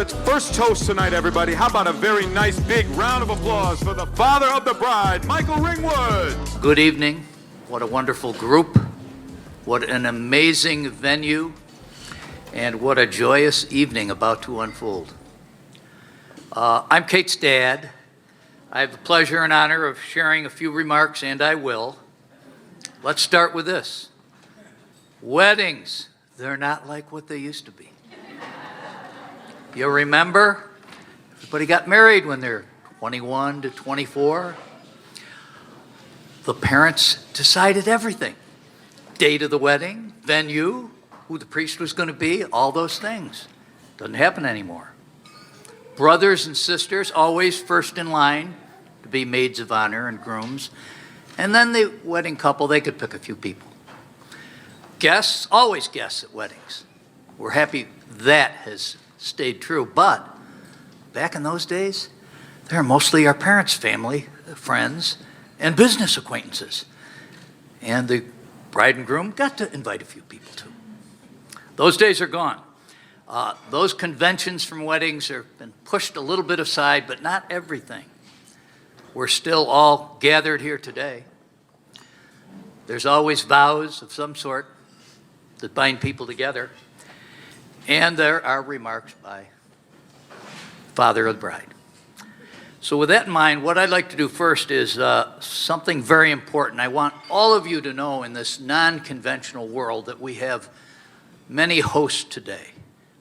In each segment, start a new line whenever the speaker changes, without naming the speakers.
Let's first toast tonight, everybody. How about a very nice big round of applause for the father of the bride, Michael Ringwood.
Good evening. What a wonderful group. What an amazing venue. And what a joyous evening about to unfold. I'm Kate's dad. I have the pleasure and honor of sharing a few remarks, and I will. Let's start with this. Weddings, they're not like what they used to be. You remember? Everybody got married when they're 21 to 24. The parents decided everything. Date of the wedding, venue, who the priest was going to be, all those things. Doesn't happen anymore. Brothers and sisters always first in line to be maids of honor and grooms. And then the wedding couple, they could pick a few people. Guests, always guests at weddings. We're happy that has stayed true. But back in those days, they were mostly our parents' family, friends, and business acquaintances. And the bride and groom got to invite a few people too. Those days are gone. Those conventions from weddings have been pushed a little bit aside, but not everything. We're still all gathered here today. There's always vows of some sort that bind people together. And there are remarks by father of the bride. So with that in mind, what I'd like to do first is something very important. I want all of you to know in this non-conventional world that we have many hosts today.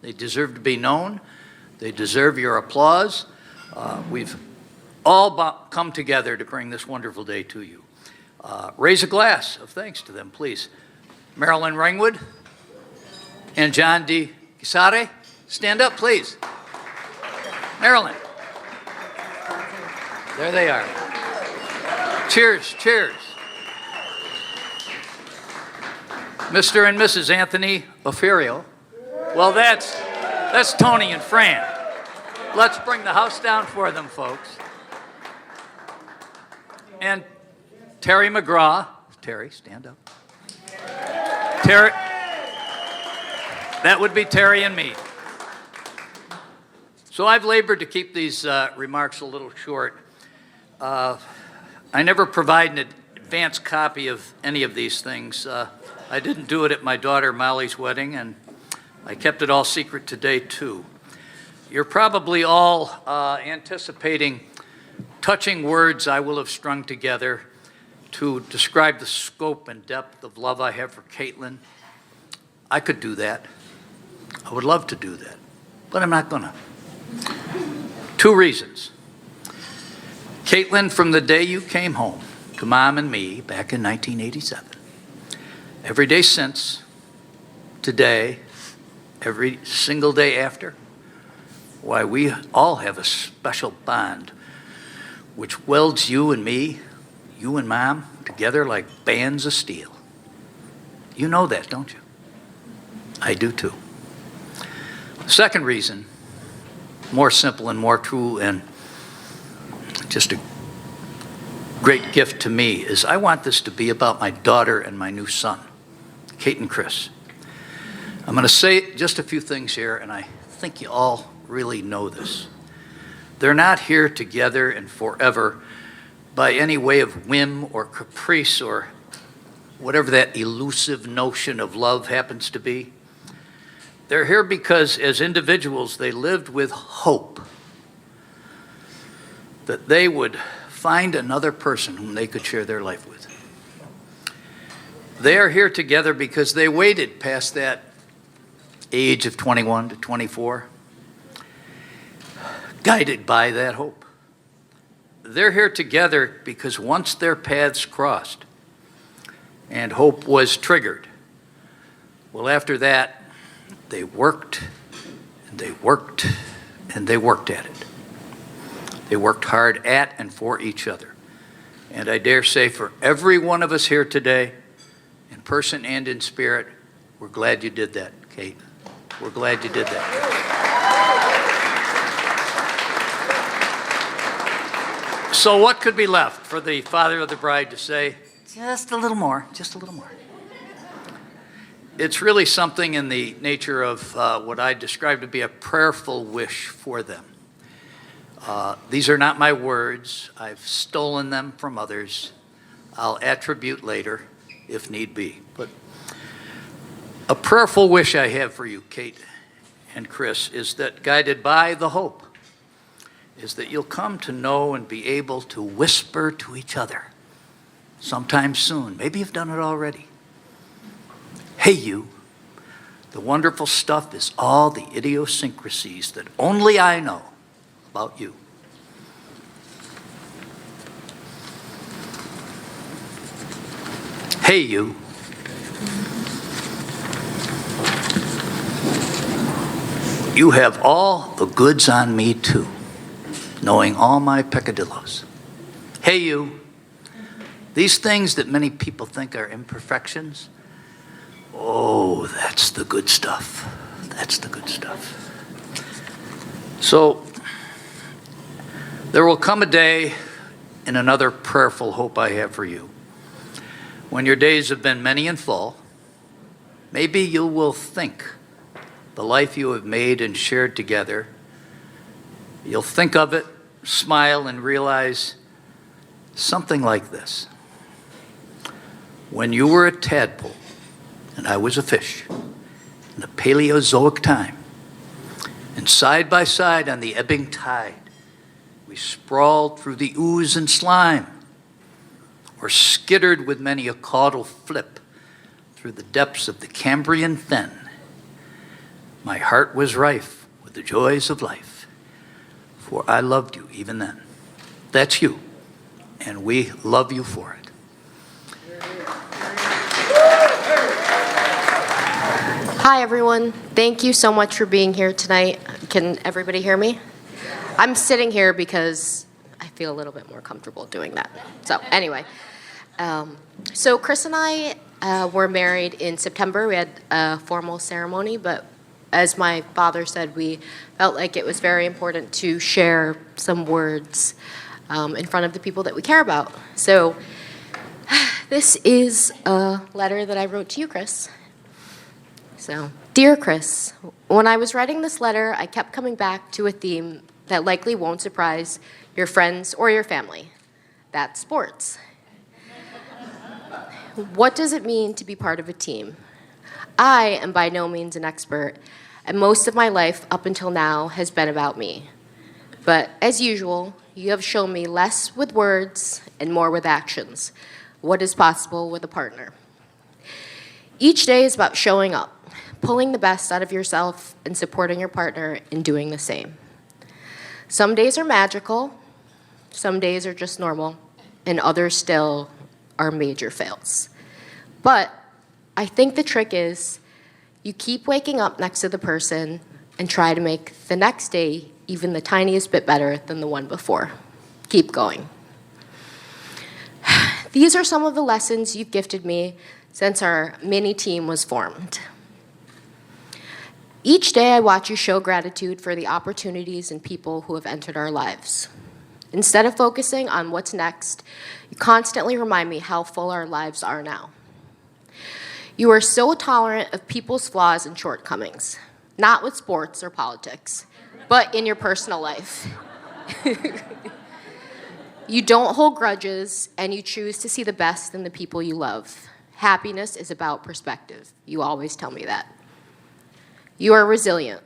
They deserve to be known. They deserve your applause. We've all come together to bring this wonderful day to you. Raise a glass of thanks to them, please. Marilyn Ringwood and John D. Gisare, stand up, please. Marilyn. There they are. Cheers, cheers. Mr. and Mrs. Anthony Oferio. Well, that's Tony and Fran. Let's bring the house down for them, folks. And Terry McGraw. Terry, stand up. Terry. That would be Terry and me. So I've labored to keep these remarks a little short. I never provide an advance copy of any of these things. I didn't do it at my daughter Molly's wedding, and I kept it all secret today, too. You're probably all anticipating touching words I will have strung together to describe the scope and depth of love I have for Kaitlyn. I could do that. I would love to do that, but I'm not gonna. Two reasons. Kaitlyn, from the day you came home to Mom and me back in 1987, every day since, today, every single day after, why, we all have a special bond which welds you and me, you and Mom, together like bands of steel. You know that, don't you? I do too. Second reason, more simple and more true and just a great gift to me, is I want this to be about my daughter and my new son, Kate and Chris. I'm going to say just a few things here, and I think you all really know this. They're not here together and forever by any way of whim or caprice or whatever that elusive notion of love happens to be. They're here because as individuals, they lived with hope that they would find another person whom they could share their life with. They are here together because they waited past that age of 21 to 24, guided by that hope. They're here together because once their paths crossed and hope was triggered, well, after that, they worked and they worked and they worked at it. They worked hard at and for each other. And I dare say for every one of us here today, in person and in spirit, we're glad you did that, Kate. We're glad you did that. So what could be left for the father of the bride to say? Just a little more, just a little more. it's really something in the nature of what I describe to be a prayerful wish for them. These are not my words. I've stolen them from others. I'll attribute later if need be. But a prayerful wish I have for you, Kate and Chris, is that guided by the hope, is that you'll come to know and be able to whisper to each other sometime soon. Maybe you've done it already. Hey, you, the wonderful stuff is all the idiosyncrasies that only I know about you. Hey, you. You have all the goods on me, too, knowing all my peccadillos. Hey, you. These things that many people think are imperfections, oh, that's the good stuff. That's the good stuff. So, there will come a day, in another prayerful hope I have for you, when your days have been many and full, maybe you will think the life you have made and shared together, you'll think of it, smile, and realize something like this. When you were a tadpole and I was a fish in the Paleozoic time, and side by side on the ebbing tide, we sprawled through the ooze and slime, or skittered with many a caudal flip through the depths of the Cambrian fen. My heart was rife with the joys of life, for I loved you even then. That's you, and we love you for it.
Hi, everyone. Thank you so much for being here tonight. Can everybody hear me? I'm sitting here because I feel a little bit more comfortable doing that. So anyway, so Chris and I were married in September. We had a formal ceremony, but as my father said, we felt like it was very important to share some words in front of the people that we care about. So this is a letter that I wrote to you, Chris. So, dear Chris, when I was writing this letter, I kept coming back to a theme that likely won't surprise your friends or your family. That's sports. What does it mean to be part of a team? I am by no means an expert, and most of my life up until now has been about me. But as usual, you have shown me less with words and more with actions, what is possible with a partner. Each day is about showing up, pulling the best out of yourself, and supporting your partner in doing the same. Some days are magical, some days are just normal, and others still are major fails. But I think the trick is you keep waking up next to the person and try to make the next day even the tiniest bit better than the one before. Keep going. These are some of the lessons you've gifted me since our mini team was formed. Each day I watch you show gratitude for the opportunities and people who have entered our lives. Instead of focusing on what's next, you constantly remind me how full our lives are now. You are so tolerant of people's flaws and shortcomings, not with sports or politics, but in your personal life. You don't hold grudges, and you choose to see the best in the people you love. Happiness is about perspective. You always tell me that. You are resilient.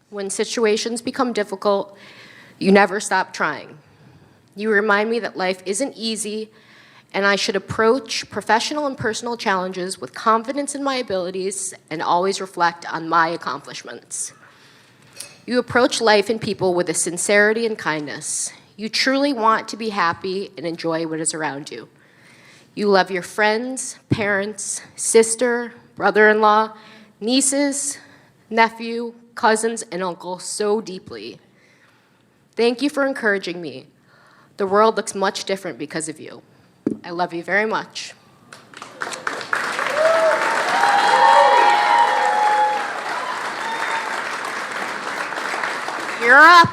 When situations become difficult, you never stop trying. You remind me that life isn't easy, and I should approach professional and personal challenges with confidence in my abilities and always reflect on my accomplishments. You approach life and people with a sincerity and kindness. You truly want to be happy and enjoy what is around you. You love your friends, parents, sister, brother-in-law, nieces, nephew, cousins, and uncle so deeply. Thank you for encouraging me. The world looks much different because of you. I love you very much. You're up.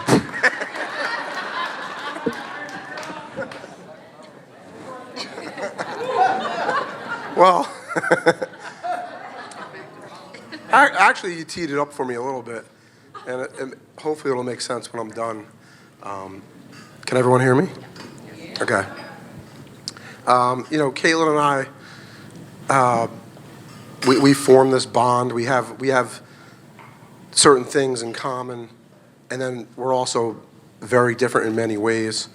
Well, Actually, you teed it up for me a little bit, and hopefully it'll make sense when I'm done. Can everyone hear me? Okay. Kaitlyn and I, we formed this bond. We have certain things in common, and then we're also very different in many ways.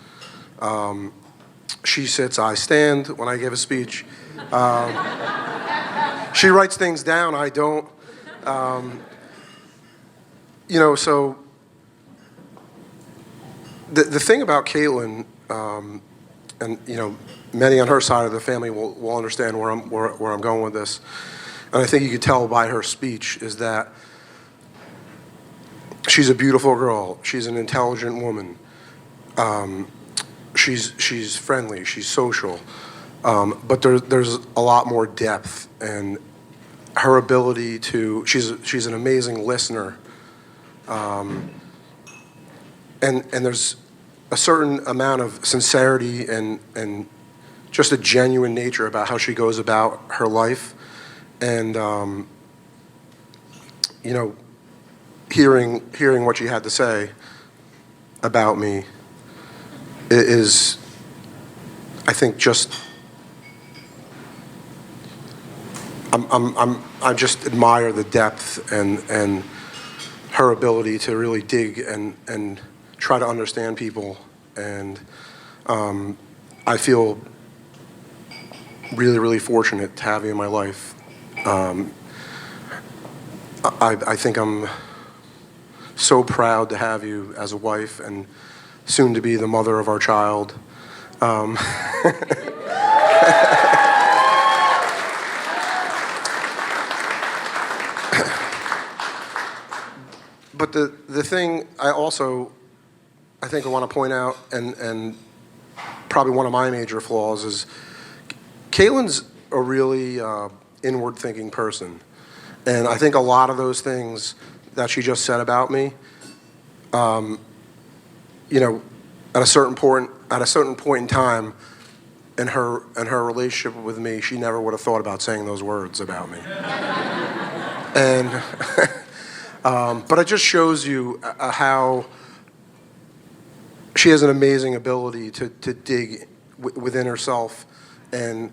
She sits, I stand when I give a speech. She writes things down, I don't. So the thing about Kaitlyn, and many on her side of the family will understand where I'm going with this, and I think you could tell by her speech, is that she's a beautiful girl. She's an intelligent woman. She's friendly. She's social. But there's a lot more depth, and her ability to. She's an amazing listener. And there's a certain amount of sincerity and just a genuine nature about how she goes about her life, and hearing what she had to say about me is, I think, just I just admire the depth and her ability to really dig and try to understand people, and I feel really, really fortunate to have you in my life. I think I'm so proud to have you as a wife and soon to be the mother of our child. But the thing I think I want to point out, and probably one of my major flaws, is Kaitlyn's a really inward-thinking person. And I think a lot of those things that she just said about me, at a certain point in time in her relationship with me, she never would have thought about saying those words about me. And but it just shows you how she has an amazing ability to dig within herself, and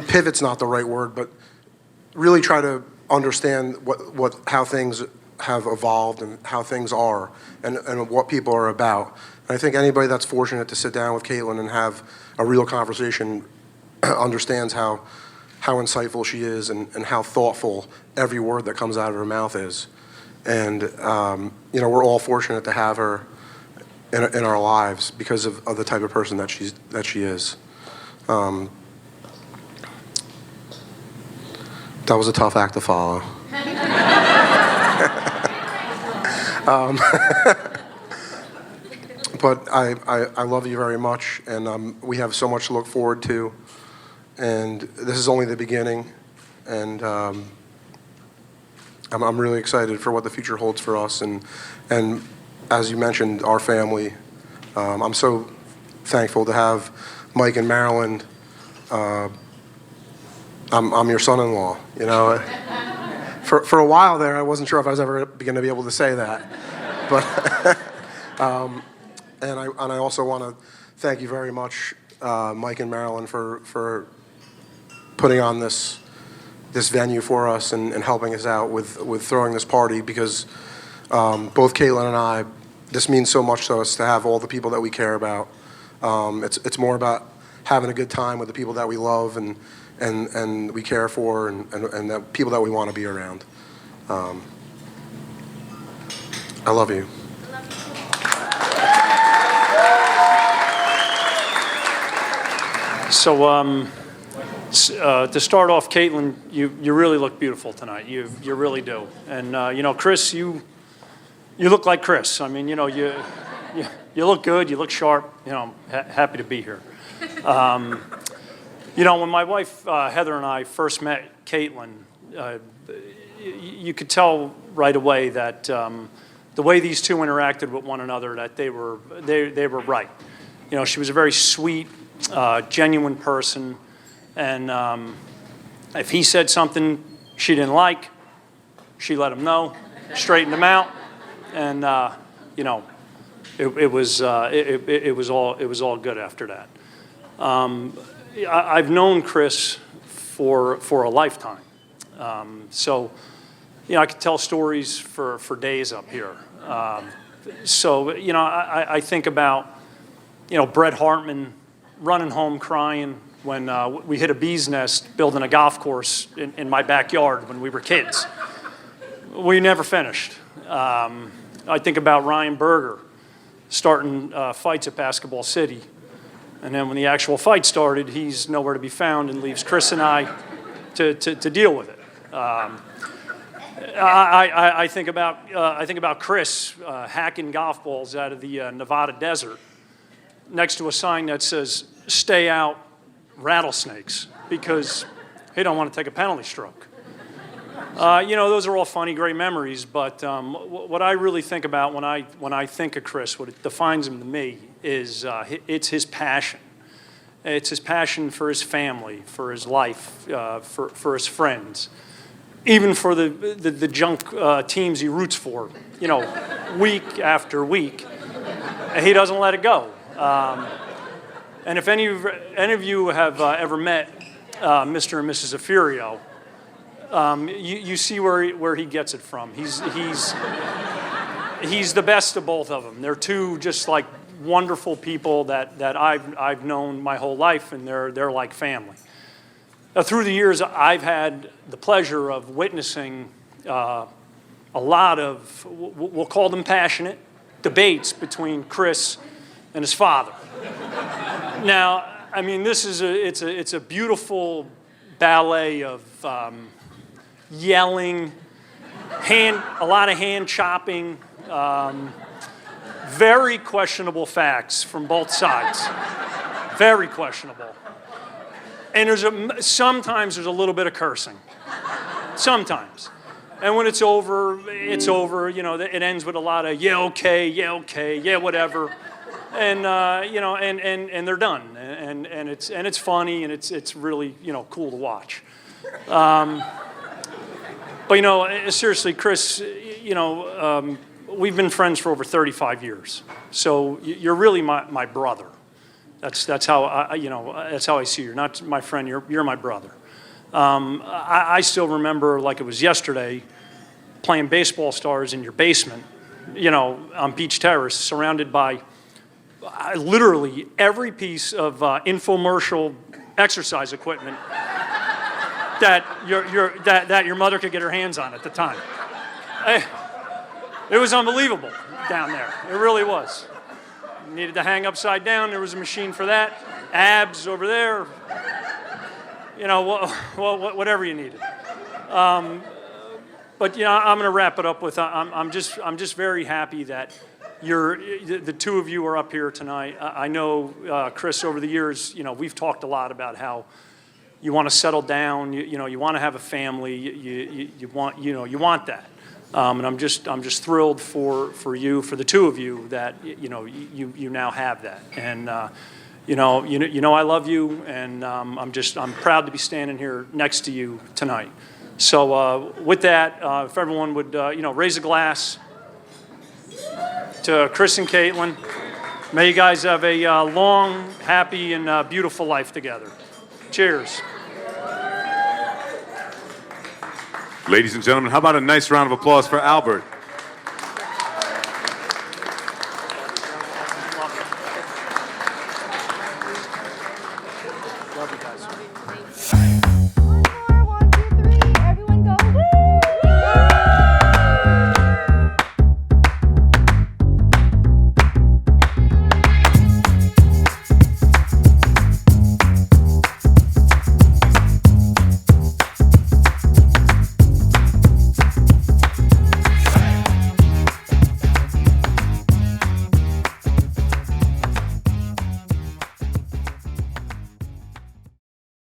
pivot's not the right word, but really try to understand how things have evolved and how things are, and what people are about. And I think anybody that's fortunate to sit down with Kaitlyn and have a real conversation understands how insightful she is, and how thoughtful every word that comes out of her mouth is. And we're all fortunate to have her in our lives because of the type of person that she is. That was a tough act to follow. But I love you very much, and we have so much to look forward to. And this is only the beginning, and I'm really excited for what the future holds for us. And as you mentioned, our family. I'm so thankful to have Mike and Marilyn. I'm your son-in-law. For a while there, I wasn't sure if I was ever going to be able to say that, but and I also want to thank you very much, Mike and Marilyn, for putting on this venue for us and helping us out with throwing this party, because both Kaitlyn and I, this means so much to us to have all the people that we care about. It's more about having a good time with the people that we love and we care for, and the people that we want to be around. I love you.
So to start off, Kaitlyn, you really look beautiful tonight. You really do. And Chris, you look like Chris. I mean, you look good. You look sharp. Happy to be here. When my wife Heather and I first met Kaitlyn, you could tell right away that the way these two interacted with one another, that they were right. She was a very sweet, genuine person, and If he said something she didn't like, she let him know, straightened him out, and it was all good after that. I've known Chris for a lifetime, so I could tell stories for days up here. I think about Bret Hartman running home crying when we hit a bee's nest building a golf course in my backyard when we were kids. We never finished. I think about Ryan Berger starting fights at Basketball City. And then when the actual fight started, he's nowhere to be found and leaves Chris and I to deal with it. I think about Chris hacking golf balls out of the Nevada desert next to a sign that says, "Stay out, rattlesnakes," because he don't want to take a penalty stroke. Those are all funny, great memories, but what I really think about when I think of Chris, what it defines him to me is it's his passion. It's his passion for his family, for his life, for his friends, even for the junk teams he roots for, week after week. He doesn't let it go. And if any of you have ever met Mr. and Mrs. Afurio, you see where he gets it from. He's the best of both of them. They're two just like wonderful people that I've known my whole life, and they're like family. Now, through the years, I've had the pleasure of witnessing a lot of, we'll call them passionate, debates between Chris and his father. Now, I mean, it's a beautiful ballet of yelling, a lot of hand chopping, very questionable facts from both sides. Very questionable. And sometimes there's a little bit of cursing. Sometimes. And when it's over, it's over. It ends with a lot of yeah, okay, yeah, whatever. And and they're done. And it's funny, and it's really cool to watch. But seriously, Chris, we've been friends for over 35 years. So you're really my brother. That's how I see you. You're not my friend. You're my brother. I still remember like it was yesterday, playing baseball stars in your basement, on Beach Terrace, surrounded by literally every piece of infomercial exercise equipment that your mother could get her hands on at the time. It was unbelievable down there. It really was. You needed to hang upside down. There was a machine for that. Abs over there. Whatever you needed. But I'm going to wrap it up with I'm just very happy that the two of you are up here tonight. I know Chris, over the years, we've talked a lot about how you want to settle down. You want to have a family. You want that. And I'm just thrilled for you, for the two of you, that you now have that. And I love you, and I'm proud to be standing here next to you tonight. So with that, if everyone would raise a glass to Chris and Kaitlyn. May you guys have a long, happy, and beautiful life together. Cheers.
Ladies and gentlemen, how about a nice round of applause for Albert?
Love you guys.